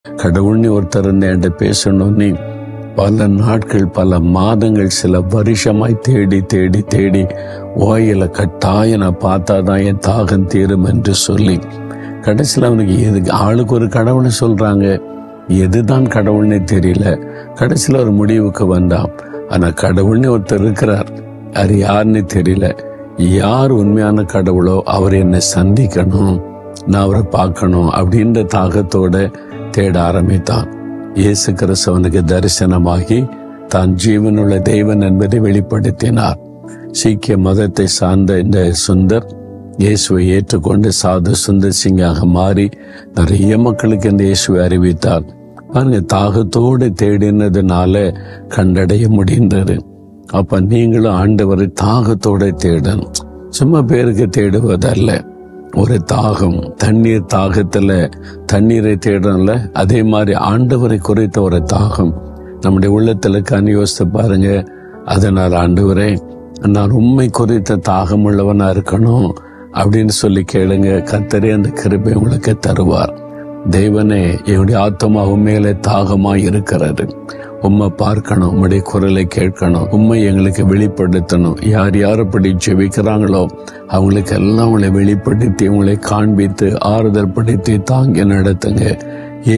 கடவுள்னு ஒருத்தர் என்கிட்ட பேசணும்னு பல நாட்கள், பல மாதங்கள், சில வருஷமாய் தேடி தேடி தேடி ஓயில கட்டாயம் நான் பார்த்தாதான் என் தாகம் தீரும் என்று சொல்லி கடைசியில் அவனுக்கு ஆளுக்கு ஒரு கடவுளை சொல்றாங்க, எதுதான் கடவுள்னே தெரியல. கடைசியில் ஒரு முடிவுக்கு வந்தான். ஆனா கடவுள்னு ஒருத்தர் இருக்கிறார், அது யாருன்னு தெரியல. யார் உண்மையான கடவுளோ அவர் என்னை சந்திக்கணும், நான் அவரை பார்க்கணும் அப்படின்ற தாகத்தோட தேட ஆரம்பித்தான். இயேசு கிறிஸ்து அவனுக்கு தரிசனமாகி தான் ஜீவனுள்ள தெய்வன் என்பதை வெளிப்படுத்தினார். சீக்கிய மதத்தை சார்ந்த இந்த சுந்தர் இயேசுவை ஏற்றுக்கொண்டு சாது சுந்தர் சிங்காக மாறி நிறைய மக்களுக்கு இந்த இயேசுவை அறிவித்தார். பாருங்க, தாகத்தோடு தேடினதுனால கண்டடைய முடிந்தது. அப்ப நீங்களும் ஆண்டவரை தாகத்தோட தேடணும். சும்மா பேருக்கு தேடுவதல்ல, ஒரு தாகம், தண்ணீர் தாகத்துல தண்ணீரை தேடணும்ல, அதே மாதிரி ஆண்டவரை குறித்த ஒரு தாகம் நம்முடைய உள்ளத்துல யோசித்து பாருங்க. அதனால் ஆண்டவரே, நான் உண்மை குறித்த தாகம் உள்ளவனா இருக்கணும் அப்படின்னு சொல்லி கேளுங்க. கர்த்தரே அந்த கிருபை உங்களுக்கு தருவார். தேவனே, என்னுடைய ஆத்மா உண்மையிலே தாகமாய் இருக்கிறது, உம்மை பார்க்கணும், உம்முடைய குரலை கேட்கணும், உண்மை எங்களுக்கு வெளிப்படுத்தணும். யார் யார் அப்படி ஜெபிக்கிறாங்களோ அவங்களுக்கு எல்லாம் உங்களை வெளிப்படுத்தி, உங்களை காண்பித்து ஆறுதல் படுத்தி தாங்கி நடத்துங்க.